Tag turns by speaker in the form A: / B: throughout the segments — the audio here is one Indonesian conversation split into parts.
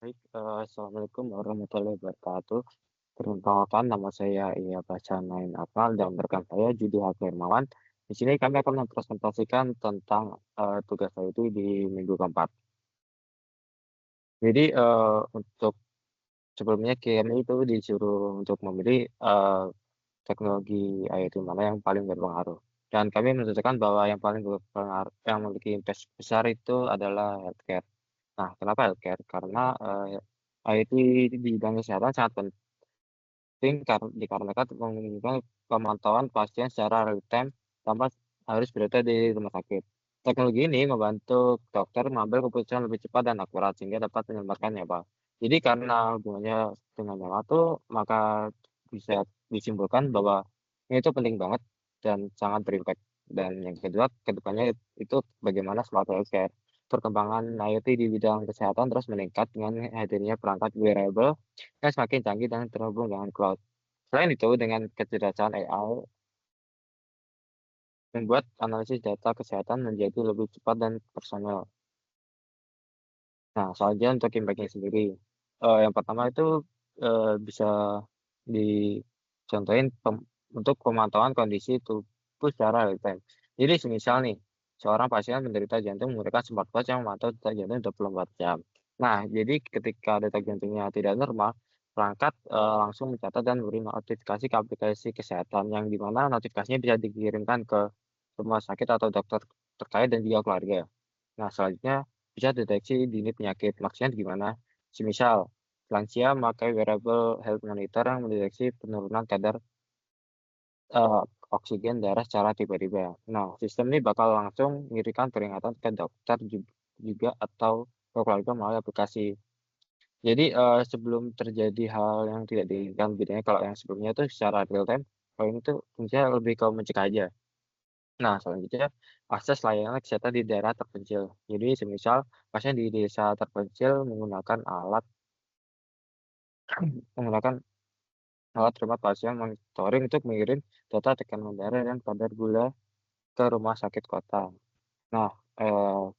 A: Baik, assalamualaikum warahmatullahi wabarakatuh. Perkenalkan nama saya Baca Nain Akmal dan rekan saya Judi Hermawan. Di sini kami akan mempresentasikan tentang tugas saya itu di minggu keempat. Jadi untuk sebelumnya kami itu disuruh untuk memilih teknologi IoT mana yang paling berpengaruh. Dan kami menentukan bahwa yang paling berpengaruh, yang memiliki impact besar itu adalah healthcare. Nah, kenapa healthcare? Karena IoT di bidang kesehatan sangat penting dikarenakan memungkinkan pemantauan pasien secara real time tanpa harus berada di rumah sakit. Teknologi ini membantu dokter mengambil keputusan lebih cepat dan akurat sehingga dapat menyelamatkan nyawa. Jadi karena hubungannya dengan nyawa tuh, maka bisa disimpulkan bahwa ini itu penting banget dan sangat berimpact. Dan yang kedua, kedepannya itu bagaimana smart healthcare. Perkembangan IoT di bidang kesehatan terus meningkat dengan hadirnya perangkat wearable yang semakin canggih dan terhubung dengan cloud. Selain itu, dengan kecerdasan AI membuat analisis data kesehatan menjadi lebih cepat dan personal. Nah, soalnya untuk impact-nya sendiri, yang pertama itu bisa dicontohin untuk pemantauan kondisi tubuh secara real time. Jadi semisal nih, seorang pasien menderita jantung menggunakan smartwatch yang memantau detak jantung 24 jam. Nah, jadi ketika detak jantungnya tidak normal, perangkat langsung mencatat dan memberi notifikasi ke aplikasi kesehatan yang di mana notifikasinya bisa dikirimkan ke rumah sakit atau dokter terkait dan juga keluarga. Nah, selanjutnya bisa deteksi dini penyakit. Maksudnya gimana? Semisal, lansia memakai wearable health monitor yang mendeteksi penurunan kadar eee, oksigen darah secara tiba-tiba. Nah, sistem ini bakal langsung mengirimkan peringatan ke dokter juga atau ke keluarga melalui aplikasi. Jadi, sebelum terjadi hal yang tidak diinginkan, bedanya kalau yang sebelumnya itu secara real time, kalau ini tuh fungsinya lebih ke mencegah aja. Nah, selanjutnya akses layanan kesehatan di daerah terpencil. Jadi, semisal pasien di desa terpencil menggunakan alat remote pasien monitoring untuk mengirim data tekanan darah dan kadar gula ke rumah sakit kota. Nah, eee,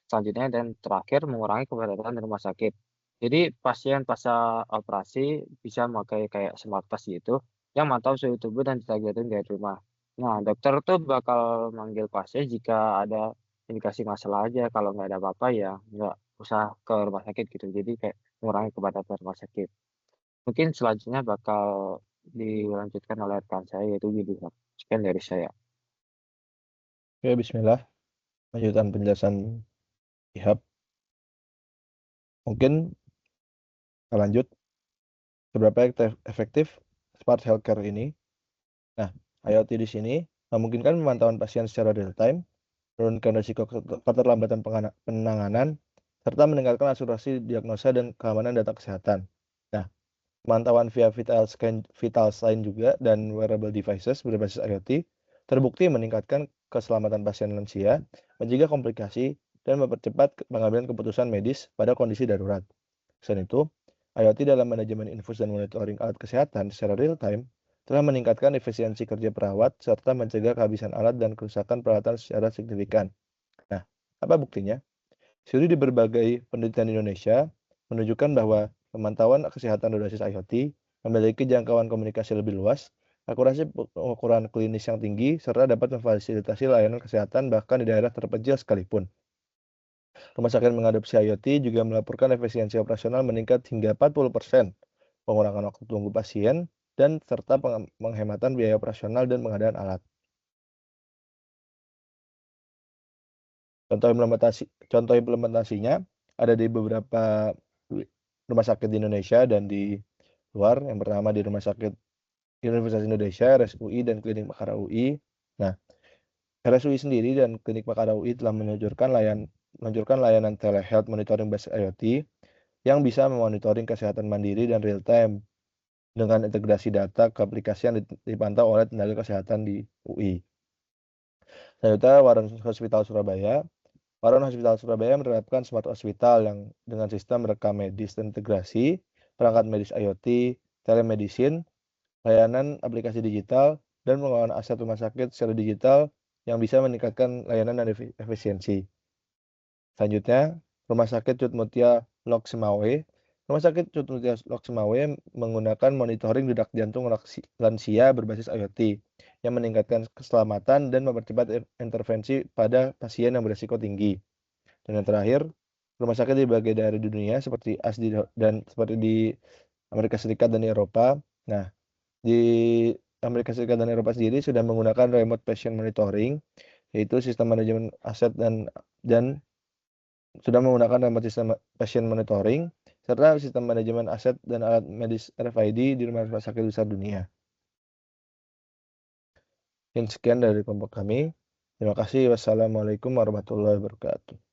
A: selanjutnya dan terakhir mengurangi kepadatan di rumah sakit. Jadi pasien pasca operasi bisa memakai kayak smart pass gitu, yang memantau suhu tubuh dan detak jantung dari rumah. Nah, dokter tuh bakal manggil pasien jika ada indikasi masalah aja, kalau nggak ada apa-apa ya nggak usah ke rumah sakit gitu. Jadi kayak mengurangi kepadatan rumah sakit. Mungkin selanjutnya bakal dilanjutkan oleh rekan saya yaitu Willy. Sekian dari saya.
B: Oke, bismillah. Lanjutan penjelasan Ihab. Mungkin kita lanjut, seberapa efektif smart healthcare ini. Nah, IoT di sini memungkinkan pemantauan pasien secara real time, menurunkan risiko keterlambatan penanganan, serta meningkatkan akurasi diagnosa dan keamanan data kesehatan. Nah, pemantauan via vital sign juga dan wearable devices berbasis IoT terbukti meningkatkan keselamatan pasien lansia, mencegah komplikasi, dan mempercepat pengambilan keputusan medis pada kondisi darurat. Selain itu, IoT dalam manajemen infus dan monitoring alat kesehatan secara real time telah meningkatkan efisiensi kerja perawat serta mencegah kehabisan alat dan kerusakan peralatan secara signifikan. Nah, apa buktinya? Studi di berbagai penelitian di Indonesia menunjukkan bahwa pemantauan kesehatan berbasis IoT memiliki jangkauan komunikasi lebih luas, akurasi pengukuran klinis yang tinggi, serta dapat memfasilitasi layanan kesehatan bahkan di daerah terpencil sekalipun. Rumah sakit mengadopsi IoT juga melaporkan efisiensi operasional meningkat hingga 40%, pengurangan waktu tunggu pasien, dan serta penghematan biaya operasional dan pengadaan alat. Contoh implementasinya ada di beberapa rumah sakit di Indonesia dan di luar. Yang pertama di Rumah Sakit Universitas Indonesia, RSUI, dan Klinik Perkara UI. Nah, RSUI sendiri dan Klinik Perkara UI telah meluncurkan layanan telehealth monitoring based IoT yang bisa memonitoring kesehatan mandiri dan real time dengan integrasi data ke aplikasi yang dipantau oleh tenaga kesehatan di UI. Selanjutnya, Waron Hospital Surabaya menerapkan smart hospital yang dengan sistem rekam medis terintegrasi, perangkat medis IoT, telemedicine, layanan aplikasi digital, dan pengelolaan aset rumah sakit secara digital yang bisa meningkatkan layanan dan efisiensi. Selanjutnya, Rumah Sakit Cut Mutia Lok Semawe Rumah sakit Cutmutia Loksmawe menggunakan monitoring detak jantung lansia berbasis IoT yang meningkatkan keselamatan dan mempercepat intervensi pada pasien yang berisiko tinggi. Dan yang terakhir, rumah sakit di berbagai daerah di dunia seperti ASDI dan seperti di Amerika Serikat dan Eropa. Nah, di Amerika Serikat dan Eropa sendiri sudah menggunakan remote patient monitoring, yaitu sistem manajemen aset dan sudah menggunakan remote system patient monitoring serta sistem manajemen aset dan alat medis RFID di rumah sakit besar dunia. Sekian dari kelompok kami. Terima kasih. Wassalamualaikum warahmatullahi wabarakatuh.